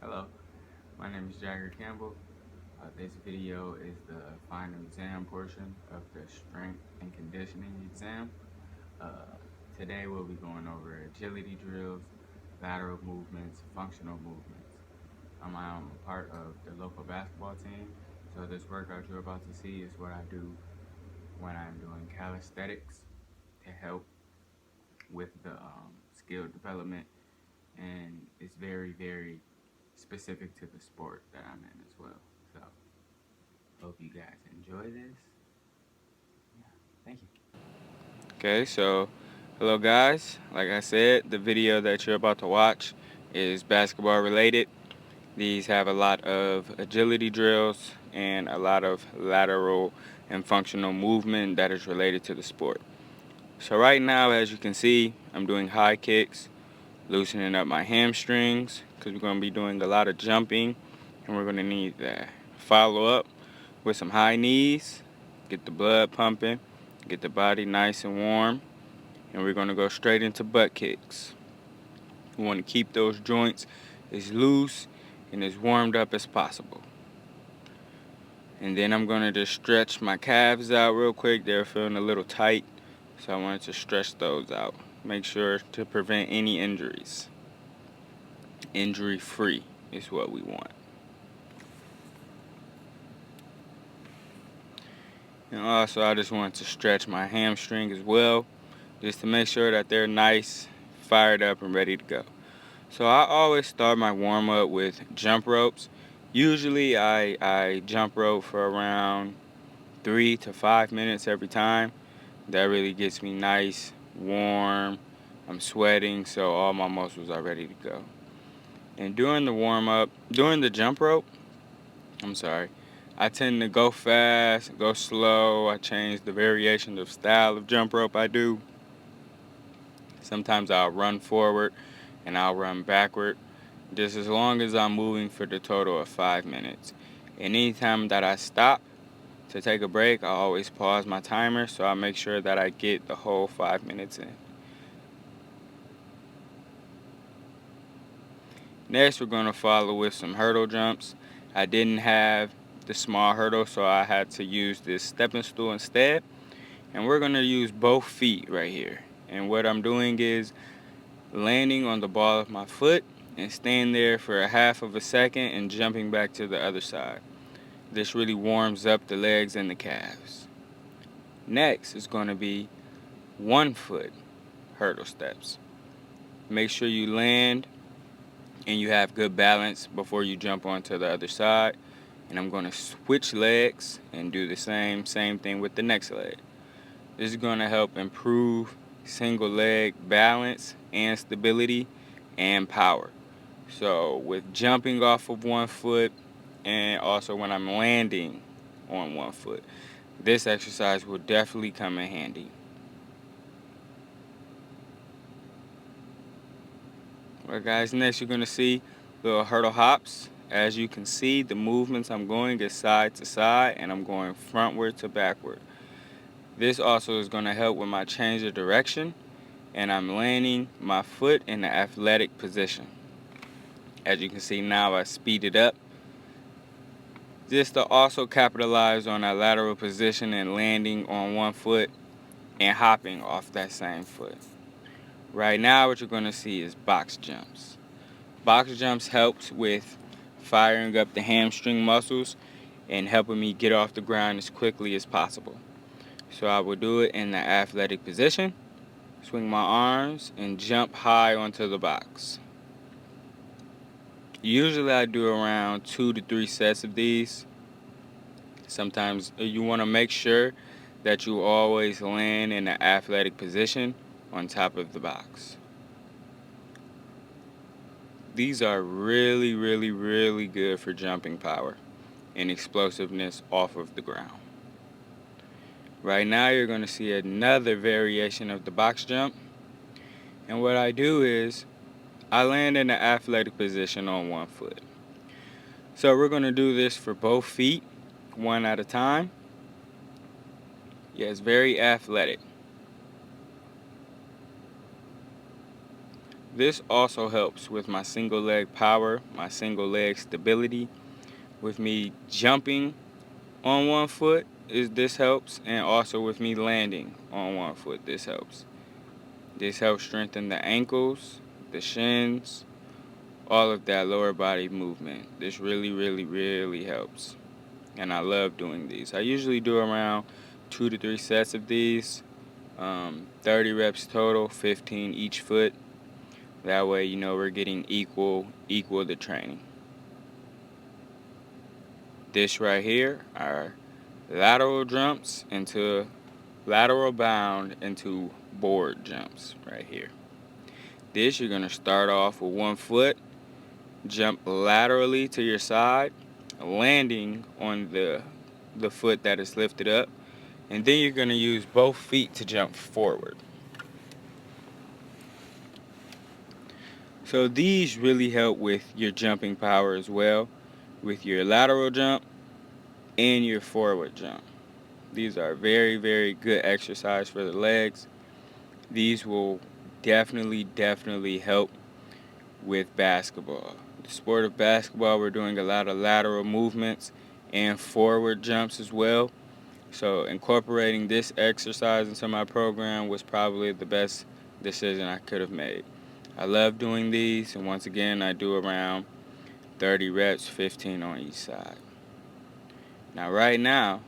Hello, my name is Jagger Campbell. This video is the final exam portion of the strength and conditioning exam. Uh, Today we'll be going over agility drills, lateral movements, functional movements. I'm a part of the local basketball team, so this workout you're about to see is what I do when I'm doing calisthenics to help with the skill development, and it's very specific to the sport that I'm in as well. So hope you guys enjoy this. Yeah, thank you. Okay, so hello guys. Like I said, the video that you're about to watch is basketball related. These have a lot of agility drills and a lot of lateral and functional movement that is related to the sport. So right now, as you can see, I'm doing high kicks, loosening up my hamstrings because we're going to be doing a lot of jumping, and we're going to need that. Follow up with some high knees, get the blood pumping, get the body nice and warm, and we're going to go straight into butt kicks. We want to keep those joints as loose and as warmed up as possible. And then I'm going to just stretch my calves out real quick. They're feeling a little tight, so I wanted to stretch those out. Make sure to prevent any injuries. Injury free is what we want. And also I just want to stretch my hamstring as well, just to make sure that they're nice, fired up, and ready to go. So I always start my warm-up with jump ropes. Usually I jump rope for around 3 to 5 minutes every time. That really gets me nice, warm. I'm sweating, so all my muscles are ready to go. And during the warm-up, during the jump rope, I tend to go fast, go slow. I change the variation of style of jump rope I do. Sometimes I'll run forward and I'll run backward, just as long as I'm moving for the total of 5 minutes. And anytime that I stop to take a break, I always pause my timer so I make sure that I get the whole 5 minutes in. Next, we're going to follow with some hurdle jumps. I didn't have the small hurdle, so I had to use this stepping stool instead. And we're going to use both feet right here. And what I'm doing is landing on the ball of my foot and staying there for a half of a second and jumping back to the other side. This really warms up the legs and the calves. Next is going to be 1 foot hurdle steps. Make sure you land and you have good balance before you jump onto the other side. And I'm going to switch legs and do the same thing with the next leg. This is going to help improve single leg balance and stability and power. So with jumping off of 1 foot and also when I'm landing on 1 foot, this exercise will definitely come in handy. Alright guys, next you're going to see little hurdle hops. As you can see, the movements I'm going is side to side and I'm going frontward to backward. This also is going to help with my change of direction, and I'm landing my foot in the athletic position. As you can see now, I speed it up just to also capitalize on that lateral position and landing on 1 foot and hopping off that same foot. Right now what you're going to see is box jumps. Box jumps helps with firing up the hamstring muscles and helping me get off the ground as quickly as possible. So I will do it in the athletic position, swing my arms, and jump high onto the box. Usually I do around 2 to 3 sets of these. Sometimes you want to make sure that you always land in the athletic position on top of the box. These are really good for jumping power and explosiveness off of the ground. Right now you're going to see another variation of the box jump. And what I do is I land in the athletic position on 1 foot. So we're going to do this for both feet, one at a time. Yeah, it's very athletic. This also helps with my single leg power, my single leg stability. With me jumping on one foot, this helps, and also with me landing on one foot, this helps. This helps strengthen the ankles, the shins, all of that lower body movement. This really, really, really helps. And I love doing these. I usually do around 2 to 3 sets of these, 30 reps total, 15 each foot. That way, we're getting equal the training. This right here are lateral jumps into lateral bound into board jumps right here. This, you're going to start off with one foot, jump laterally to your side, landing on the foot that is lifted up, and then you're going to use both feet to jump forward. So these really help with your jumping power as well, with your lateral jump and your forward jump. These are very, very good exercise for the legs. These will definitely help with basketball. The sport of basketball, we're doing a lot of lateral movements and forward jumps as well. So incorporating this exercise into my program was probably the best decision I could have made. I love doing these, and once again, I do around 30 reps, 15 on each side. Now, right now,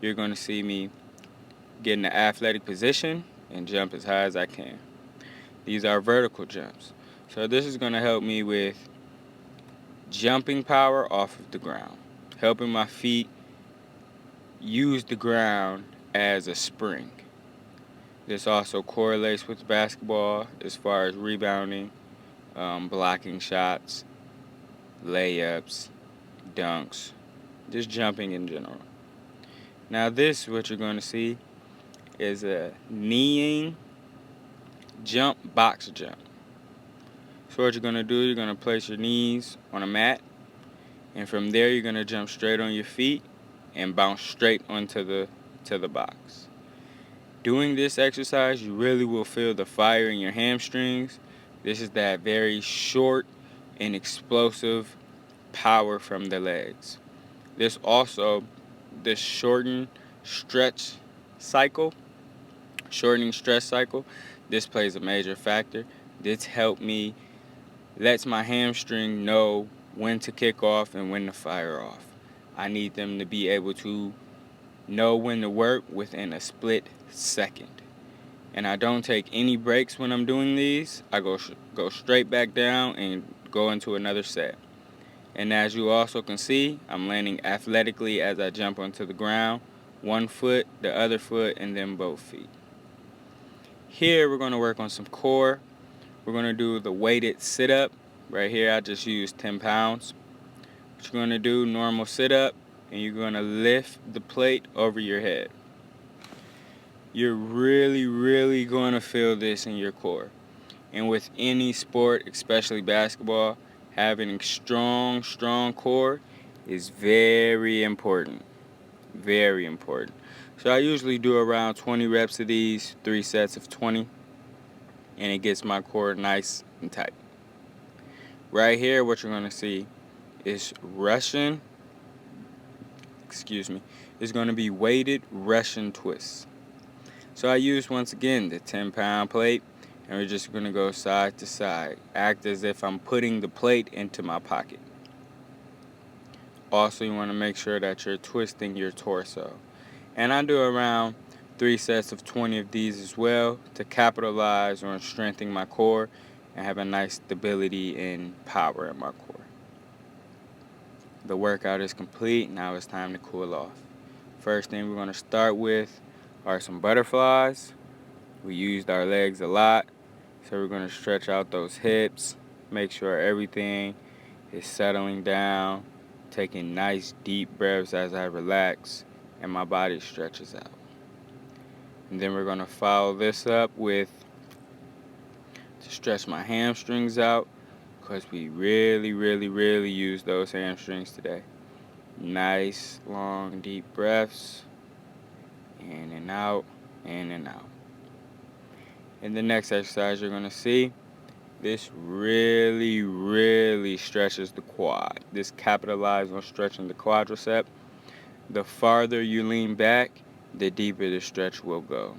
you're going to see me get in the athletic position and jump as high as I can. These are vertical jumps. So this is going to help me with jumping power off of the ground, helping my feet use the ground as a spring. This also correlates with basketball as far as rebounding, blocking shots, layups, dunks, just jumping in general. Now this, what you're going to see, is a kneeing jump box jump. So what you're going to do, you're going to place your knees on a mat, and from there you're going to jump straight on your feet and bounce straight onto the box. Doing this exercise, you really will feel the fire in your hamstrings. This is that very short and explosive power from the legs. This also, this shortening stretch cycle, this plays a major factor. This lets my hamstring know when to kick off and when to fire off. I need them to be able to know when to work within a split second. And I don't take any breaks when I'm doing these. I go straight back down and go into another set. And as you also can see, I'm landing athletically as I jump onto the ground. One foot, the other foot, and then both feet. Here we're going to work on some core. We're going to do the weighted sit-up. Right here I just used 10 pounds. What you're going to do, normal sit-up, and you're going to lift the plate over your head. You're really going to feel this in your core. And with any sport, especially basketball, having a strong core is very important. Very important. So I usually do around 20 reps of these, 3 sets of 20, and it gets my core nice and tight. Right here, what you're going to see is is going to be weighted Russian twists. So I use, once again, the 10-pound plate, and we're just going to go side to side. Act as if I'm putting the plate into my pocket. Also, you want to make sure that you're twisting your torso. And I do around 3 sets of 20 of these as well to capitalize on strengthening my core and have a nice stability and power in my core. The workout is complete. Now it's time to cool off. First thing we're going to start with are some butterflies. We used our legs a lot, so we're going to stretch out those hips, make sure everything is settling down, taking nice deep breaths as I relax and my body stretches out. And then we're going to follow this up with to stretch my hamstrings out, because we really use those hamstrings today. Nice long deep breaths, in and out, in and out. In the next exercise you're going to see This really stretches the quad. This capitalizes on stretching the quadricep. The farther you lean back, the deeper the stretch will go.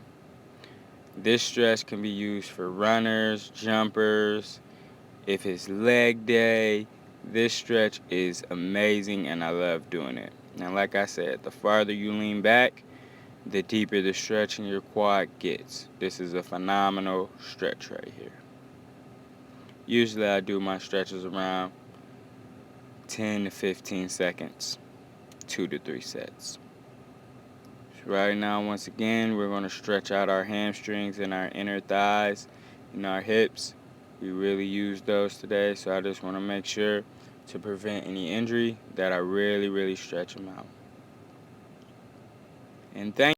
This stretch can be used for runners, jumpers. If it's leg day, this stretch is amazing and I love doing it. Now, like I said, the farther you lean back, the deeper the stretch in your quad gets. This is a phenomenal stretch right here. Usually I do my stretches around 10 to 15 seconds, 2 to 3 sets. So right now, once again, we're going to stretch out our hamstrings and our inner thighs and our hips. We really use those today, so I just want to make sure to prevent any injury that I really stretch them out. And thank